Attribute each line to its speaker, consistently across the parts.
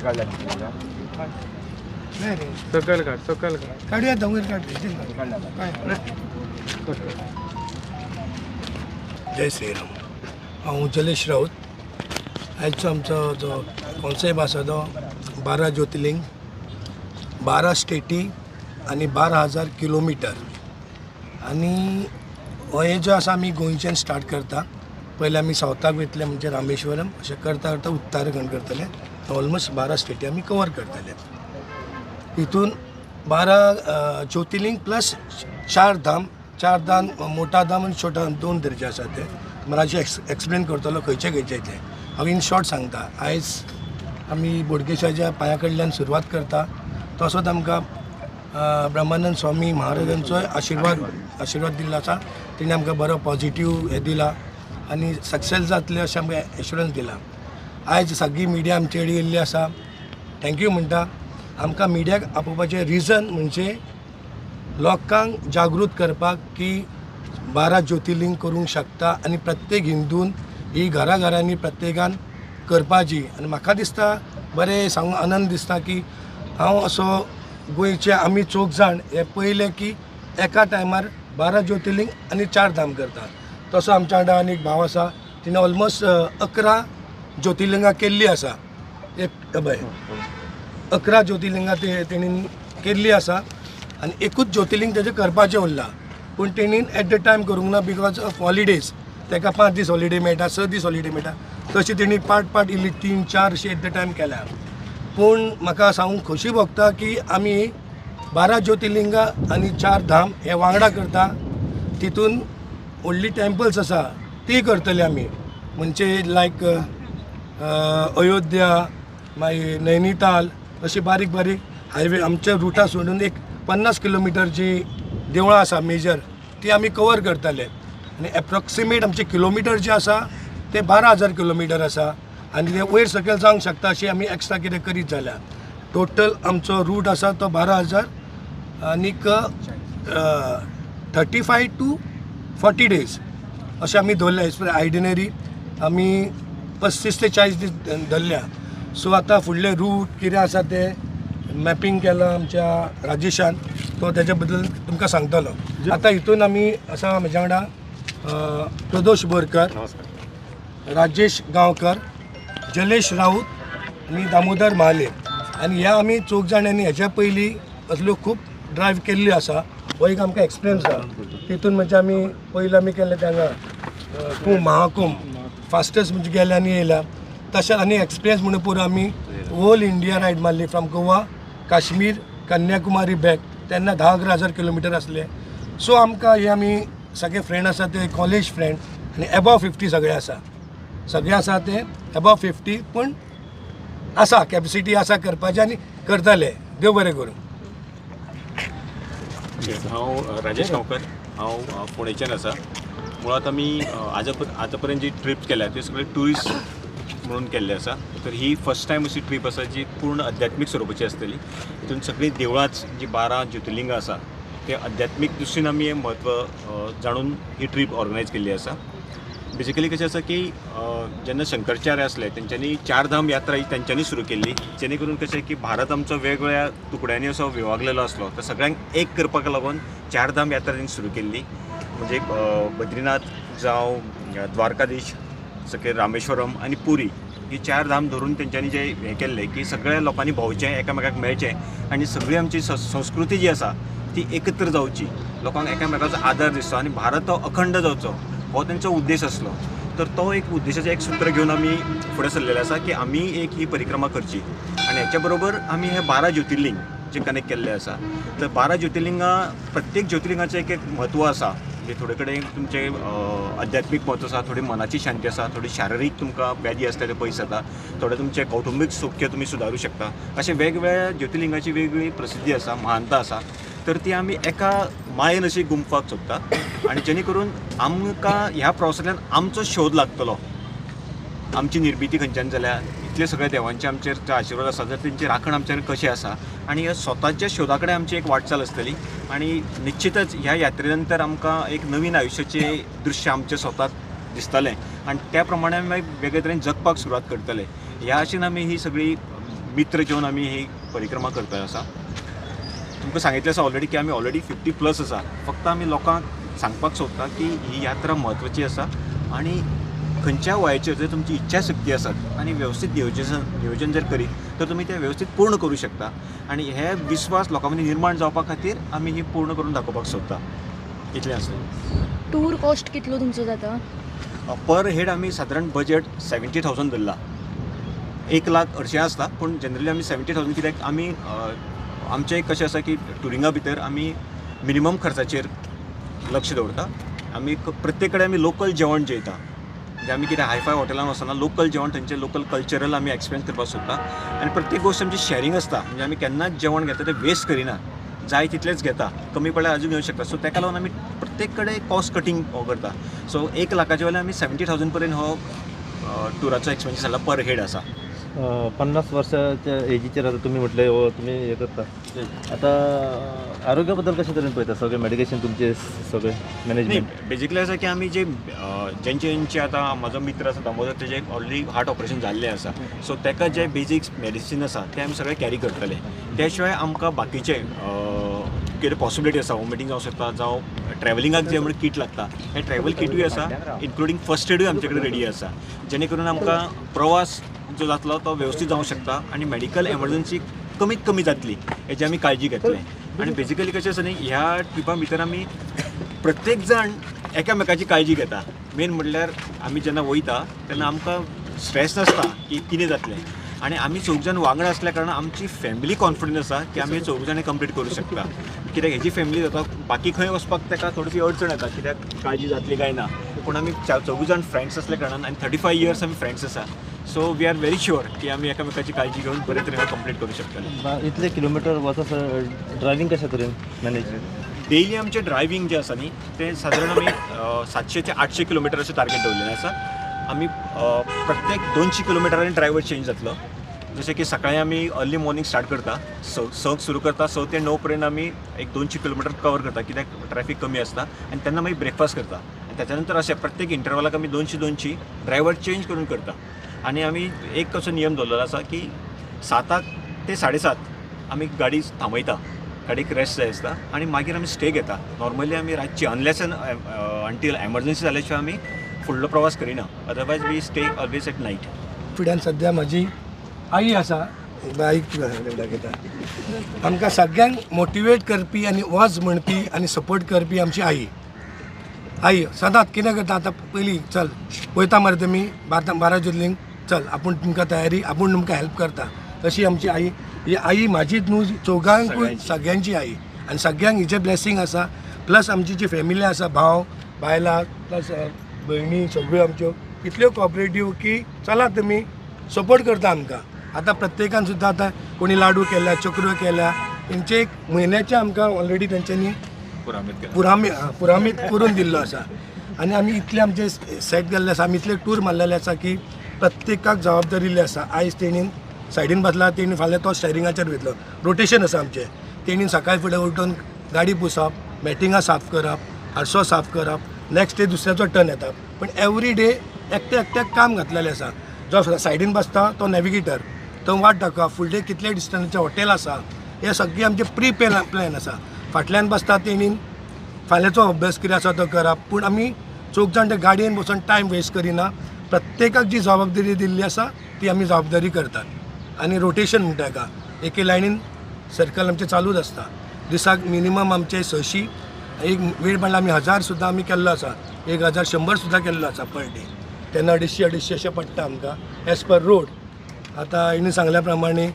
Speaker 1: काढला
Speaker 2: नाही रे
Speaker 3: सकल काढ
Speaker 2: काढूया दवंगीर काढते जय श्रीराम हांव जलेश राऊत आयचो आमचो जो कॉन्सेप्ट आसा तो 12 ज्योतिर्लिंग 12 स्टेटी आनी 12,000 किलोमिटर आनी हे जो आसा आमी गोंयच्यान स्टार्ट करता पयलीं आमी सावथाक वयतले म्हणजे रामेश्वरम अशें करता करता उत्तराखंड करतले ऑलमोस्ट 12 स्टेटी आमी कवर करतले हितून 12 ज्योतिर्लिंग प्लस 4 धाम मोठा धाम आनी छोटा धाम 2 दर्जे आसा ते मातशें एक्सप्लेन करतलो खंयचे खंयचे ते हांव इन शॉर्ट सांगता आयज आमी बोडगेश्वराच्या पांया कडल्यान सुरवात करता तसोच आमकां ब्रह्मानंद स्वामी महाराजांचो आशिर्वाद दिल्लो आसा तेणी आमकां बरो पॉझिटीव हे दिला आनी सक्सेस जातले अशें आमकां एश्युरन्स दिला आयज सगळी मिडिया आमचे कडेन येयल्ली आसा थँक्यू म्हणटा आमकां मिडियाक आपोवपाचें रिजन म्हणजे लोकांक जागृत करपाक की 12 ज्योतिर्लिंग करूंक शकता आनी प्रत्येक हिंदून ही घरांनी प्रत्येकान करपाची आनी म्हाका दिसता बरें सांगून आनंद दिसता की हांव असो गोंयचे आमी 4 जाण हे पयले की एका टायमार 12 ज्योतिर्लिंग आनी 4 धाम करता तसो आमच्या वांगडा आनी एक भाव आसा तिणें ऑलमोस्ट 11 ज्योतिर्लिंगां केल्ली आसा एक पळय 11 ज्योतिर्लिंगां तेणीन केल्ली आसा आनी एकूच ज्योतिर्लिंग तेजें करपाचें उरलां पूण तेणीन एट द टायम करूंक ना बिकॉज ऑफ हॉलिडेज ताका 5 दीस हॉलिडे मेळटा 6 दीस हॉलिडे मेळटा तशी तेणी पार्ट इल्ली 3-4 अशी एट द टायम केल्या पूण म्हाका सांगूंक खोशी भोगता की आमी 12 ज्योतिर्लिंगां आनी 4 धाम हे वांगडा करता तितून व्हडली टेम्पल्स आसा ती करतली आमी म्हणजे लायक अयोध्या मागीर नैनिताल अशी बारीक हायवे आमच्या रुटा सोडून एक 50 किलोमिटरची देवळां आसा मेजर ती आमी कवर करतले आनी एप्रॉक्सिमेट आमचे किलोमिटर जे आसा ते 12,000 किलोमिटर आसा आनी ते वयर सकयल जावंक शकता अशी आमी एक्स्ट्रा कितें करीत जाल्यार टोटल आमचो रूट आसा तो 12,000 आनीक 35 to 40 डेज अशें आमी दवरल्या एज पर आयडिनरी आमी 35 ते 40 दीस धरल्या सो आतां फुडले रूट कितें आसा ते मॅपिंग केलां आमच्या राजेशान तो तेच्या बद्दल तुमकां सांगतलो आतां हितून आमी आसा म्हज्या वांगडा प्रदोष बोरकर राजेश गांवकर जलेश राऊत आनी दामोदर महाले आनी ह्या आमी 4 जाणांनी हेच्या पयलीं असल्यो खूब ड्रायव्ह केल्ली आसा हो एक आमकां एक्सपिरियन्स आसा तितून म्हणजे आमी पयलीं आमी केल्ले तेंगा महाकुंभ फास्टस्ट म्हणजे गेल्या आनी येयला तशेंच आनी एक्सपिरियन्स म्हणून पुरो आमी होल इंडिया रायड मारली फ्रॉम गोवा काश्मीर कन्याकुमारी बॅक तेन्ना 10-11,000 किलोमिटर आसले सो आमकां हे आमी सगळे फ्रेंड आसा ते कॉलेज फ्रेंड आनी एबव 50 सगळे आसा ते एबव 50 पूण आसा कॅपेसिटी आसा करपाची आनी करतले देव बरें करूं
Speaker 4: हांव राजेश गांवकर हांव पुणेच्यान आसा मुळात आमी आतां पर्यंत जी ट्रीप केल्या ती सगळे ट्युरिस्ट म्हणून केल्ले आसा तर ही फर्स्ट टायम अशी ट्रीप आसा जी पूर्ण अध्यात्मीक स्वरुपाची आसतली हितून सगळीं देवळांच जी 12 ज्योतिर्लिंगां आसा ते अध्यात्मीक दृश्टीन आमी हें म्हत्व जाणून ही ट्रीप ऑर्गनायज केल्ली आसा बेसिकली कशें आसा की जेन्ना शंकराचार्य आसले तेंच्यांनी 4 धाम यात्रा ही तेंच्यांनी सुरू केल्ली जेणे करून कशें की भारत आमचो वेगवेगळ्या तुकड्यांनी असो विभागलेलो आसलो तर सगळ्यांक एक करपाक लागून 4 धाम यात्रा तेंणी सुरू केल्ली म्हणजे बद्रीनाथ जावं द्वारकाधीश सकयल रामेश्वरम आनी पुरी ही 4 धाम धरून तेंच्यांनी जे हें केल्लें की सगळ्या लोकांनी भोंवचें एकामेकाक मेळचें आनी सगळी आमची संस्कृती जी आसा ती एकत्र जावची लोकांक एकामेकाचो आदर दिसचो आनी भारत तो अखंड जावचो हो तेंचो उद्देश आसलो तर तो एक उद्देशाचें एक सूत्र घेवन आमी फुडें सरलेले आसा की आमी एक ही परिक्रमा करची आनी हेच्या बरोबर आमी हे 12 ज्योतिर्लिंग जे कनेक्ट केल्ले आसा तर 12 ज्योतिर्लिंगां प्रत्येक ज्योतिर्लिंगाचें एक म्हत्व आसा म्हणजे थोडे कडेन तुमचे आध्यात्मीक म्हत्व आसा थोडी मनाची शांती आसा थोडी शारिरीक तुमकां व्याधी आसता ते पयस जाता थोडे तुमचे कौटुंबीक सौख्य तुमी सुदारूं शकता अशें वेगवेगळ्या ज्योतिर्लिंगाची वेगवेगळी प्रसिद्धी आसा महानता आसा तर ती आमी एका मायेन अशी गुंफपाक सोदता आनी जेणे करून आमकां ह्या प्रवासांतल्यान आमचो शोध लागतलो आमची निर्मिती खंयच्यान जाल्या इतले सगळे देवांचे आमचेर आशिर्वाद आसा जर तेंची राखण आमचेर कशी आसा आनी ह्या स्वताच्या शोधा कडेन आमची एक वाटचाल आसतली आणि निश्चितच ह्या यात्रे नंतर आमकां एक नवीन आयुश्याचें दृश्य आमचें स्वताक दिसतलें आणि त्या प्रमाणे आमी वेगळे तरेन जगपाक सुरवात करतले ह्या आशेन आमी ही सगळी मित्र घेवन आमी ही परिक्रमा करता आसा. तुमकां सांगितलें आसा ऑलरेडी की आमी ऑलरेडी 50+ आसा. फक्त आमी लोकांक सांगपाक सोदता की ही यात्रा म्हत्वाची आसा आनी खंयच्या वयाचेर जर तुमची इच्छा शक्ती आसत आनी वेवस्थीत नियोजन जर करीत तर तुमी तें वेवस्थीत पूर्ण करूं शकता. आनी हे विश्वास लोकां मदीं निर्माण जावपा खातीर आमी ही पूर्ण करून दाखोवपाक सोदता. इतलें आसलें.
Speaker 1: टूर कॉस्ट कितलो तुमचो जाता?
Speaker 4: पर हेड आमी सादारण बजेट 70,000 धरला. 1,00,000 हरशीं आसता पूण जनरली आमी 70,000 कित्याक आमी आमचें कशें आसा की टुरिंगा भितर आमी मिनिमम खर्चाचेर लक्ष दवरता. आमी प्रत्येक कडेन आमी लोकल जेवण जेयता. म्हणजे आमी कितें हायफाय हॉटेलान वचना, लोकल जेवण थंयचें लोकल कल्चरल आमी एक्सपिरियन्स करपाक सोदता. आनी प्रत्येक गोश्ट आमची शेअरिंग आसता. म्हणजे आमी केन्नाच जेवण घेता तें वेस्ट करिना, जाय तितलेंच घेता, कमी पडल्यार अजून घेवंक शकता. सो ताका लागून आमी प्रत्येक कडेन कॉस्ट कटींग हो करता. सो 1,00,000च्या वयल्यान आमी 70,000 पर्यंत हो टुराचो एक्सपेन्सीस जाल्ला पर हेड आसा.
Speaker 3: 50 वर्षाच्या एजीचेर आता तुम्ही म्हटले हो तुम्ही हे करता आता आरोग्याबद्दल कशा तरेन पळयता सगळे मेडिकेशन तुमचे सगळे मॅनेजमेंट?
Speaker 4: बेजिकली आसा की आमी जे ज्यांचे आतां म्हजो मित्र आसा दामोदर तेजे ऑलरेडी हार्ट ऑपरेशन जाल्लें आसा. सो ताका जे बेजीक्स मेडिसीन आसा ते आमी सगळे कॅरी करतले. त्या शिवाय आमकां बाकीचे कितें पॉसिबिलिटी आसा वॉमिटींग जावं शकता जावं ट्रॅव्हलिंगाक जे म्हणून किट लागता हे ट्रॅव्हल किटूय आसा, इन्क्लुडींग फर्स्ट एडूय आमचे कडेन रेडी आसा, जेणे करून आमकां प्रवास जो जातलो तो वेवस्थीत जावंक शकता आनी मेडिकल एमर्जन्सी कमीत कमी जातली हेची आमी काळजी घेतले. आनी बेजिकली कशें आसा न्ही, ह्या ट्रिपा भितर आमी प्रत्येक जाण एकामेकाची काळजी घेता. मेन म्हणल्यार आमी जेन्ना वयता तेन्ना आमकां स्ट्रेस नासता की कितें जातलें आनी आमी 4 जाण वांगडा आसल्या कारणान आमची फॅमिली कॉन्फिडन्स आसा की आमी 4 जाणी कंप्लीट करूं शकता. कित्याक हेजी फॅमिली जाता बाकी खंय वचपाक ताका थोडीशी अडचण येता कित्याक काळजी जातली काय ना. पूण आमी 4 जाण फ्रेंड्स आसल्या कारणान आनी 35 इयर्स आमी फ्रेंड्स आसा. So we are very sure की आमी एकामेकाची काळजी घेवन बरे तरेन कंप्लीट करूं शकतले.
Speaker 3: इतले किलोमिटर वचत ड्रायव्हिंग कशा तरेन मॅनेज?
Speaker 4: डेली आमचे ड्रायव्हिंग जे आसा न्ही ते सादारण आमी 700 ते 800 किलोमिटर अशें टार्गेट दवरलेलें आसा. आमी प्रत्येक 200 किलोमिटरांनी ड्रायव्हर चेंज जातलो. जशें की सकाळीं आमी अर्ली मॉर्निंग स्टार्ट करता, 6 सुरू करता, 6 ते 9 पर्यंत आमी एक 200 किलोमिटर कवर करता कित्याक ट्रॅफिक कमी आसता आनी तेन्ना मागीर ब्रेकफास्ट करता. आनी त्याच्या नंतर अशें प्रत्येक इंटरवलाक आमी 200 ड्रायव्हर चेंज करून करता. आनी आमी एक असो नियम दवरलेलो आसा की 7 ते 7:30 आमी गाडी थांबयता, गाडीक रेस्ट जाय आसता आनी मागीर आमी स्टे घेता. नॉर्मली आमी रातची अनलेस अंटील एमर्जन्सी जाल्या शिवाय आमी फुडलो प्रवास करिना. Otherwise we stay always at night.
Speaker 2: फुड्यान सद्या म्हजी आई आसा, आईक दाखयता. आमकां सगळ्यांक मोटिवेट करपी आनी वच म्हणपी आनी सपोर्ट करपी आमची आई. आई सदांच कितें करता, आतां पयलीं चल वयता मरे तुमी 12 ज्योतिर्लिंग, चल आपूण तुमकां तयारी, आपूण तुमकां हेल्प करता. तशी आमची आई. ही आई म्हाजीच न्हू, चौगांकूय सगळ्यांची आई आनी सगळ्यांक हिचें ब्लेसींग आसा. प्लस आमची जी फॅमिली आसा, भाव बायलां प्लस भयणी सगळ्यो आमच्यो इतल्यो कॉपरेटीव की चला तुमी सपोर्ट करता आमकां. आतां प्रत्येकान सुद्दां आतां कोणी लाडू केल्या, चक्रो केल्या, तेंचे एक म्हयन्याचे आमकां ऑलरेडी तेंच्यांनी पुरामीत करून दिल्लो आसा. आनी आमी इतले आमचे सेट केल्ले आसा, आमी इतले टूर मारलेले आसा की प्रत्येकाक जबाबदारी दिल्ली आसा. आयज तेणीन सायडीन बसला, तेणी फाल्यां तो स्टेरिंगाचेर वयतलो. रोटेशन आसा आमचें. तेणीन सकाळी फुडें उठून गाडी पुसप, मॅटिंगां साफ करप, आरसो साफ करप, नेक्स्ट डे दुसऱ्याचो टर्न येता. पण एवरी डे एकट्याक काम घातलेलें आसा. जो सायडीन बसता तो नॅविगेटर, तो वाट दाखोवप, फुडले कितले डिस्टन्साचें हॉटेल आसा, हे सगळे आमचे प्री प्लॅन आसा. फाटल्यान बसता तेणीन फाल्यांचो अभ्यास कितें आसा तो करप. पूण आमी 4 जाण ते गाडयेन बसून टायम वेस्ट करिना. प्रत्येकाक जी जबाबदारी दिल्ली आसा ती आमी जबाबदारी करतात. आनी रोटेशन म्हणटा हेका एके लायनीन सर्कल आमचें चालूच आसता. दिसाक मिनिमम आमचे 600, एक वेळ म्हणल्यार आमी 1000 सुद्दां आमी केल्लो आसा, 1100 सुद्दां केल्लो आसा पर डे. तेन्ना 250 अशें पडटा आमकां एज पर रोड. आतां हेणी सांगल्या प्रमाणे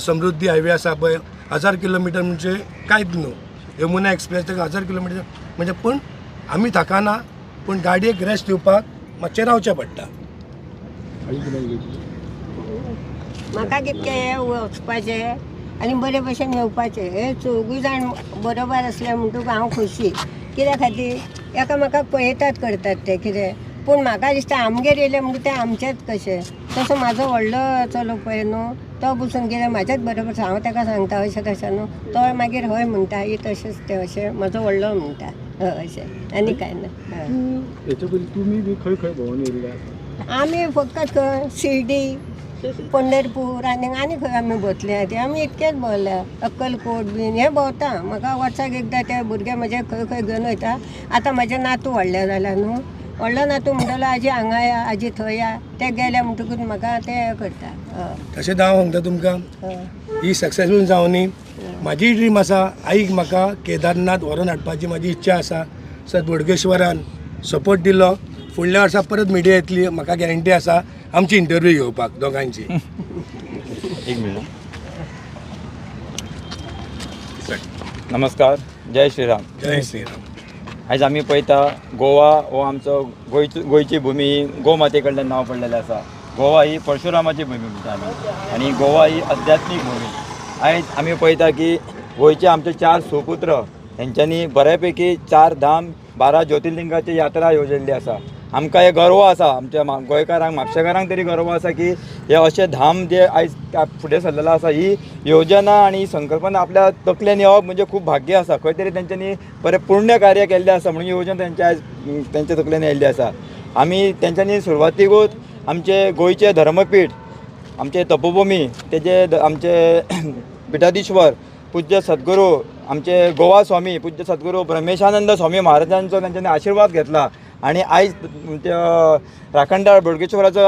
Speaker 2: समृद्धी हायवे आसा पळय, 1000 किलोमिटर म्हणजे कांयच न्हू. यमुना एक्सप्रेस ताका 1000 किलोमिटर म्हणजे. पूण आमी थाकाना, पूण गाडयेक रेस्ट दिवपाक मातशें रावचें पडटा.
Speaker 5: म्हाका कितकें वचपाचें आनी बरे भशेन येवपाचें, हे 4 जाण बरोबर आसले म्हणटकूच हांव खोशी. कित्या खातीर एकामेकाक पळयतात करतात ते कितें. पूण म्हाका दिसता आमगेर येयले म्हणटा ते आमचेच कशें. तसो म्हाजो व्हडलो चलो पळय न्हू, तो बसून कितें म्हाज्याच बरोबर हांव ताका सांगता अशें तशें न्हू, तो मागीर हय म्हणटा, ही तशेंच तें अशें म्हाजो व्हडलो म्हणटा हय अशें आनी कांय ना.
Speaker 6: हेच्या पयलीं तुमी बी खंय खंय भोंवून येयल्ले आसा?
Speaker 5: आमी फकत खंय शिर्डी, पंढरपूर आनी खंय आमी भोंवतले ते आमी इतकेच भोंवल्या अक्कलकोट बीन हे भोंवता म्हाका वर्साक एकदां ते भुरगे म्हजे खंय खंय घेवन वयता आतां म्हाजे नातू व्हडले जाल्या न्हू व्हडलो नातू म्हणटलो आजी हांगा या आजी थंय या ते गेले म्हणटकूच म्हाका ते करता
Speaker 2: तशेंच हांव सांगता तुमकां ही सक्सेसफूल जावनी म्हाजी ड्रीम आसा आईक म्हाका केदारनाथ व्हरून हाडपाची म्हाजी इच्छा आसा सर बोडगेश्वरान सपोर्ट दिलो फुडल्या वर्सा परत मिडिया येतली म्हाका गॅरंटी आसा आमची इंटरव्यू घेवपाक दोगांयची.
Speaker 3: एक मिनिट.
Speaker 6: नमस्कार, जय श्रीराम.
Speaker 2: जय श्रीराम.
Speaker 6: आयज आमी पळयता गोवा हो आमचो गोंयची भुमी गोमाते कडल्यान नांव पडलेलें आसा. गोवा ही परशुरामाची भुमी म्हणटा आमी आनी गोवा ही आध्यात्मीक भुमी. आयज आमी पळयता की गोंयचे आमचे 4 सुपुत्र हेंच्यांनी बऱ्यापैकी 4 धाम 12 ज्योतिर्लिंगाची यात्रा येवजल्ली आसा. आमकां हे गर्व आसा आमच्या गोंयकारांक म्हापशेकारांक तरी गर्व आसा की हे अशे धाम जे आयज फुडें सरलेलो आसा ही योजना आनी संकल्पना आपल्या तकलेन येवप म्हणजे खूब भाग्य आसा. खंय तरी तेंच्यांनी बरें पुण्य कार्य केल्लें आसा म्हणून योजना तेंचे आयज तेंच्या तकलेन येयल्ली आसा. आमी तेंच्यांनी सुरवातीकूच आमचे गोंयचे धर्मपीठ आमचे तपोभुमी तेजे आमचे पिठाधीश्वर पूज्य सद्गुरू आमचे गोवा स्वामी पूज्य सद्गुरू ब्रह्मेशानंद स्वामी महाराजांचो तेंच्यांनी आशिर्वाद घेतला आणि आयज राखणदार बोडगेश्वराचो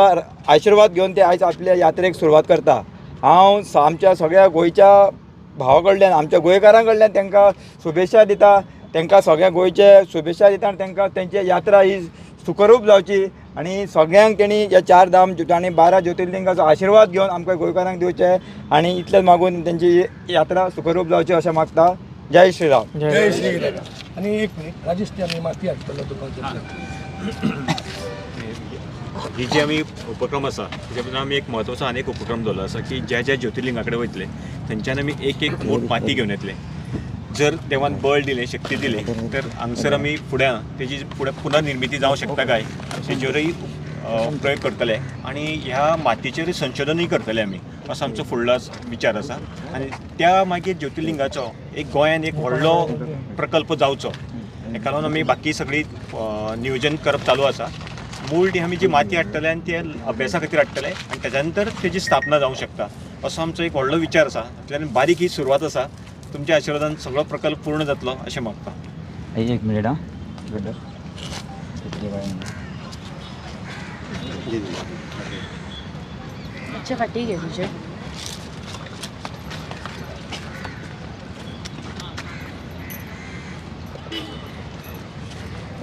Speaker 6: आशिर्वाद घेवन ते आयज आपल्या यात्रेक सुरवात करता. हांव आमच्या सगळ्या गोंयच्या भावा कडल्यान आमच्या गोंयकारां कडल्यान तांकां शुभेच्छा दिता. तांकां सगळ्या गोंयचे शुभेच्छा दिता आनी तांकां तेंची यात्रा ही सुखरूप जावची आनी सगळ्यांक तेणी ह्या 4 धाम आनी 12 ज्योतिर्लिंगाचो आशिर्वाद घेवन आमकां गोंयकारांक दिवचे आनी इतलेंच मागून तेंची यात्रा सुखरूप जावची अशें मागता. जय श्रीराम.
Speaker 2: जय श्रीराम. आणि एक मिनिट राजेश ते आमी माती हाडटलो तुका.
Speaker 4: ही जी आमी उपक्रम आसा तेच्या भितर आमी एक म्हत्वाचो आनी एक उपक्रम दवरलो आसा की ज्या ज्या ज्योतिर्लिंगा कडेन वयतले थंयच्यान आमी एक मोठ माती घेवन येतले. जर देवान बळ दिलें शक्ती दिली तर हांगसर आमी फुडें तेजी फुडें पुनर्निर्मिती जावं शकता काय तेजेरूय प्रयोग करतले आनी ह्या मातयेचेर संशोधनूय करतले आमी असो आमचो फुडलो विचार आसा. आनी त्या मागीर ज्योतिर्लिंगाचो एक गोंयान एक व्हडलो प्रकल्प जावचो हेका लागून आमी बाकी सगळी नियोजन करप चालू आसा. मूळ ती आमी जी माती हाडटले आनी ते अभ्यासा खातीर हाडटले आनी तेच्या नंतर तेजी स्थापना जावंक शकता असो आमचो एक व्हडलो विचार आसा. तातूंतल्यान बारीक ही सुरवात आसा. तुमच्या आशिर्वादान सगळो प्रकल्प पूर्ण जातलो अशें मागता.
Speaker 6: एक मिनिट हां.
Speaker 1: मातशें फाटीं घे तुजे.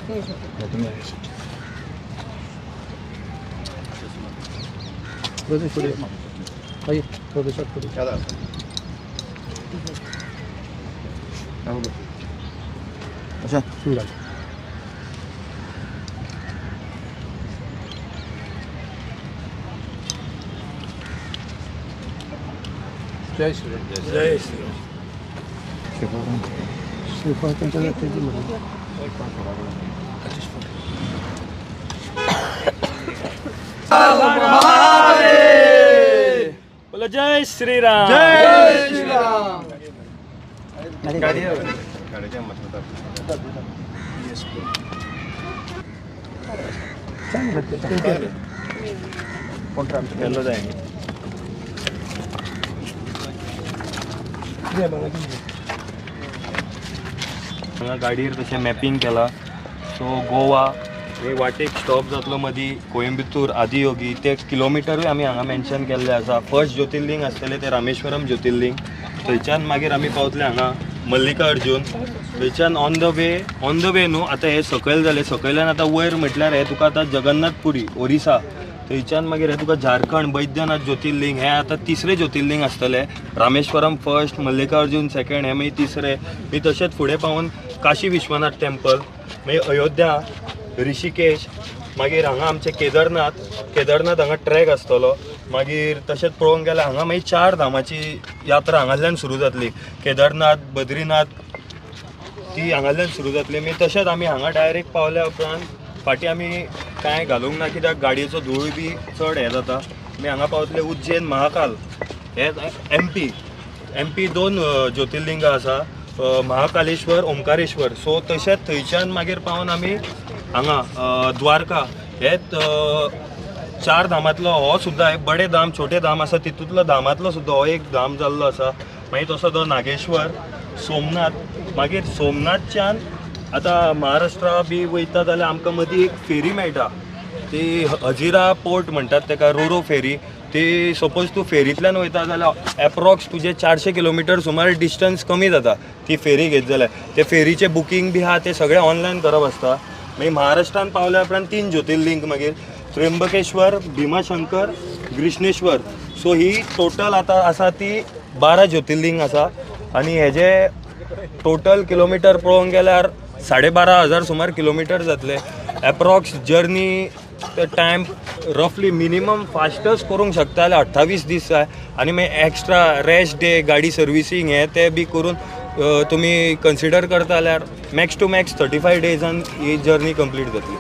Speaker 2: जय श्रीराम. जय श्रीराम.
Speaker 3: बोलो जय श्रीराम.
Speaker 2: जय श्रीराम.
Speaker 3: केल्लो जाय. हांगा गाडयेर तशें मॅपींग केलां. सो गोवा हे वाटेक स्टॉप जातलो मदीं कोयंबतूर आदियोगी ते किलोमिटरूय आमी हांगा मेन्शन केल्ले आसा. फर्स्ट ज्योतिर्लिंग आसतलें तें रामेश्वरम ज्योतिर्लिंग. थंयच्यान मागीर आमी पावतले हांगा मल्लिकार्जून. थंयच्यान ऑन द वे न्हू आतां हे सकयल जालें. सकयल्यान आतां वयर म्हटल्यार हे तुका आतां जगन्नाथपुरी ओरिसा. थंयच्यान मागीर हे तुका झारखंड बैद्यनाथ ज्योतिर्लिंग हे आतां 3रे ज्योतिर्लिंग आसतले. रामेश्वरम फर्स्ट, मल्लिकार्जून सेकंड, हे मागीर 3रे. मी तशेंच फुडें पावून काशी विश्वनाथ टेम्पल, मागीर अयोध्या, ऋषिकेश, मागीर हांगा आमचे केदारनाथ हांगा ट्रॅक आसतलो. मागीर तशेंच पळोवंक गेल्यार हांगा मागीर 4 धामाची यात्रा हांगांतल्यान सुरू जातली. केदारनाथ, बद्रीनाथ ती हांगांतल्यान सुरू जातली. मागीर तशेंच आमी हांगा डायरेक्ट पावल्या उपरांत फाटीं आमी कांय घालूंक ना कित्याक गाडयेचो धूळ बी चड हे जाता. आमी हांगा पावतले उज्जैन, महाकाल हे एमपी 2 ज्योतिर्लिंगां आसा. महाकालेश्वर, ओंकारेश्वर. सो तशेंच थंयच्यान मागीर पावून आमी हांगा द्वारका हे चार धामांतलो हो सुद्दां एक बडे धाम छोटे धाम आसा तितूंतलो धामांतलो सुद्दां हो एक धाम जाल्लो आसा. मागीर तसो तो नागेश्वर, सोमनाथ. मागीर सोमनाथच्यान आतां महाराष्ट्रा बी वयता जाल्यार आमकां मदीं एक फेरी मेळटा, ती हजिरा पोर्ट म्हणटात ताका, रोरो फेरी. ती सपोज तूं फेरींतल्यान वयता जाल्यार एप्रॉक्स तुजे 400 किलोमिटर सुमार डिस्टन्स कमी जाता ती फेरी घेत जाल्यार. ते फेरीचें बुकींग बी आहा तें सगळें ऑनलायन करप आसता. मागीर महाराष्ट्रान पावल्या उपरांत 3 ज्योतिर्लिंग, मागीर त्र्यंबकेश्वर, भीमाशंकर, ग्रिष्णेश्वर. सो ही टोटल आतां आसा ती 12 ज्योतिर्लिंग आसा. आनी हेजे टोटल किलोमिटर पळोवंक गेल्यार 12,500 सुमार किलोमिटर जातले. एप्रॉक्स जर्नी टायम रफली मिनिमम फास्टस्ट करूंक शकता जाल्यार 28 दीस जाय. आनी मागीर एक्स्ट्रा रेस्ट डे, गाडी सर्विसींग हें तें बी करून तुमी कन्सिडर करता जाल्यार मॅक्स टू मॅक्स 35 डेजान ही जर्नी कंप्लीट जातली.